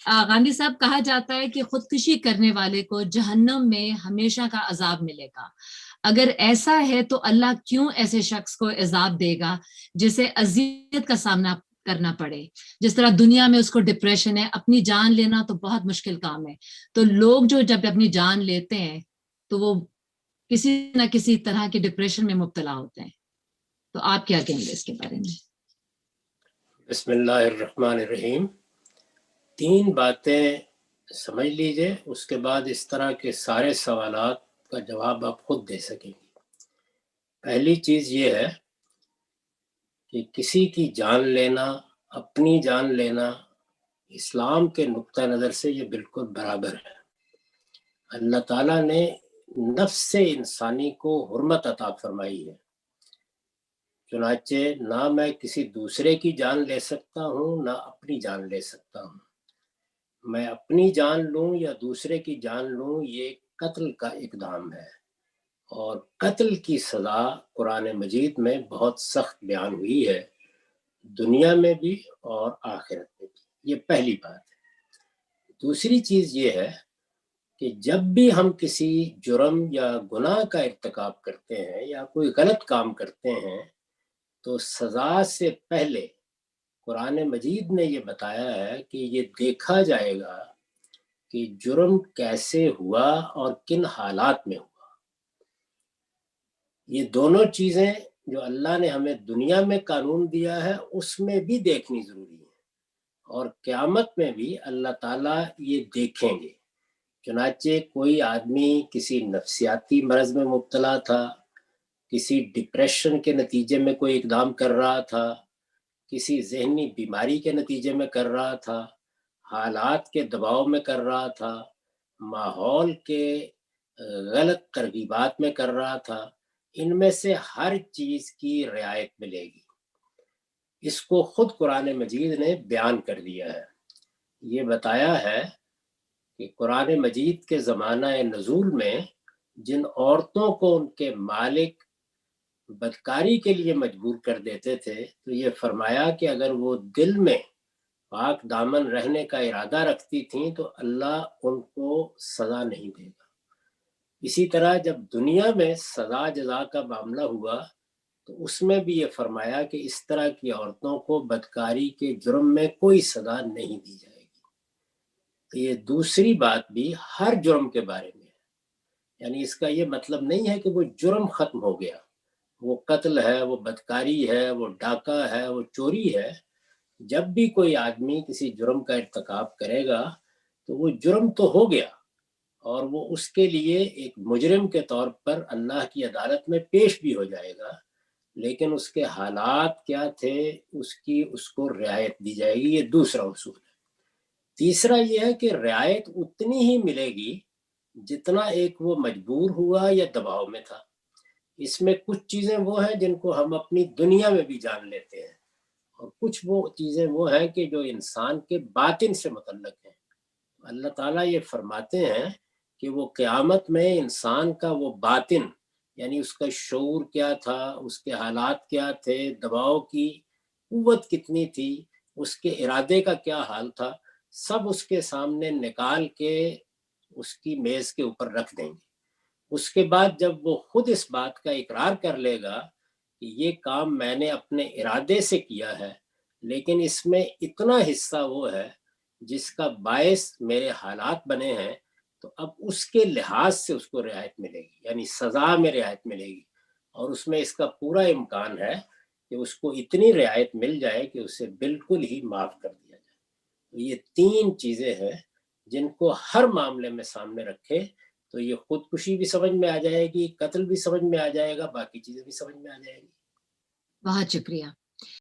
گاندھی صاحب کہا جاتا ہے کہ خودکشی کرنے والے کو جہنم میں ہمیشہ کا عذاب ملے گا. اگر ایسا ہے تو اللہ کیوں ایسے شخص کو عذاب دے گا جسے اذیت کا سامنا کرنا پڑے؟ جس طرح دنیا میں اس کو ڈپریشن ہے، اپنی جان لینا تو بہت مشکل کام ہے، تو لوگ جو جب اپنی جان لیتے ہیں تو وہ کسی نہ کسی طرح کے ڈپریشن میں مبتلا ہوتے ہیں. تو آپ کیا کہیں گے اس کے بارے میں؟ بسم اللہ الرحمن الرحیم. 3 باتیں سمجھ لیجئے، اس کے بعد اس طرح کے سارے سوالات کا جواب آپ خود دے سکیں گے. پہلی چیز یہ ہے کہ کسی کی جان لینا، اپنی جان لینا، اسلام کے نقطہ نظر سے یہ بالکل برابر ہے. اللہ تعالیٰ نے نفس انسانی کو حرمت عطا فرمائی ہے. چنانچہ نہ میں کسی دوسرے کی جان لے سکتا ہوں، نہ اپنی جان لے سکتا ہوں. میں اپنی جان لوں یا دوسرے کی جان لوں، یہ قتل کا اقدام ہے، اور قتل کی سزا قرآن مجید میں بہت سخت بیان ہوئی ہے، دنیا میں بھی اور آخرت میں بھی. یہ پہلی بات ہے. دوسری چیز یہ ہے کہ جب بھی ہم کسی جرم یا گناہ کا ارتکاب کرتے ہیں یا کوئی غلط کام کرتے ہیں تو سزا سے پہلے قرآن مجید نے یہ بتایا ہے کہ یہ دیکھا جائے گا کہ جرم کیسے ہوا اور کن حالات میں ہوا. یہ دونوں چیزیں جو اللہ نے ہمیں دنیا میں قانون دیا ہے اس میں بھی دیکھنی ضروری ہے، اور قیامت میں بھی اللہ تعالیٰ یہ دیکھیں گے. چنانچہ کوئی آدمی کسی نفسیاتی مرض میں مبتلا تھا، کسی ڈپریشن کے نتیجے میں کوئی اقدام کر رہا تھا، کسی ذہنی بیماری کے نتیجے میں کر رہا تھا، حالات کے دباؤ میں کر رہا تھا، ماحول کے غلط ترغیبات میں کر رہا تھا، ان میں سے ہر چیز کی رعایت ملے گی. اس کو خود قرآن مجید نے بیان کر دیا ہے. یہ بتایا ہے کہ قرآن مجید کے زمانہ نزول میں جن عورتوں کو ان کے مالک بدکاری کے لیے مجبور کر دیتے تھے، تو یہ فرمایا کہ اگر وہ دل میں پاک دامن رہنے کا ارادہ رکھتی تھیں تو اللہ ان کو سزا نہیں دے گا. اسی طرح جب دنیا میں سزا جزا کا معاملہ ہوا تو اس میں بھی یہ فرمایا کہ اس طرح کی عورتوں کو بدکاری کے جرم میں کوئی سزا نہیں دی جائے گی. تو یہ دوسری بات بھی ہر جرم کے بارے میں ہے. یعنی اس کا یہ مطلب نہیں ہے کہ وہ جرم ختم ہو گیا، وہ قتل ہے، وہ بدکاری ہے، وہ ڈاکہ ہے، وہ چوری ہے. جب بھی کوئی آدمی کسی جرم کا ارتکاب کرے گا تو وہ جرم تو ہو گیا، اور وہ اس کے لیے ایک مجرم کے طور پر اللہ کی عدالت میں پیش بھی ہو جائے گا، لیکن اس کے حالات کیا تھے اس کو رعایت دی جائے گی. یہ دوسرا اصول ہے. تیسرا یہ ہے کہ رعایت اتنی ہی ملے گی جتنا ایک وہ مجبور ہوا یا دباؤ میں تھا. اس میں کچھ چیزیں وہ ہیں جن کو ہم اپنی دنیا میں بھی جان لیتے ہیں، اور کچھ وہ چیزیں وہ ہیں کہ جو انسان کے باطن سے متعلق ہیں. اللہ تعالیٰ یہ فرماتے ہیں کہ وہ قیامت میں انسان کا وہ باطن، یعنی اس کا شعور کیا تھا، اس کے حالات کیا تھے، دباؤ کی قوت کتنی تھی، اس کے ارادے کا کیا حال تھا، سب اس کے سامنے نکال کے اس کی میز کے اوپر رکھ دیں گے. اس کے بعد جب وہ خود اس بات کا اقرار کر لے گا کہ یہ کام میں نے اپنے ارادے سے کیا ہے، لیکن اس میں اتنا حصہ وہ ہے جس کا باعث میرے حالات بنے ہیں، تو اب اس کے لحاظ سے اس کو رعایت ملے گی، یعنی سزا میں رعایت ملے گی. اور اس میں اس کا پورا امکان ہے کہ اس کو اتنی رعایت مل جائے کہ اسے بالکل ہی معاف کر دیا جائے. تو یہ 3 چیزیں ہیں جن کو ہر معاملے میں سامنے رکھے تو یہ خودکشی بھی سمجھ میں آ جائے گی، قتل بھی سمجھ میں آ جائے گا، باقی چیزیں بھی سمجھ میں آ جائے گی. بہت شکریہ.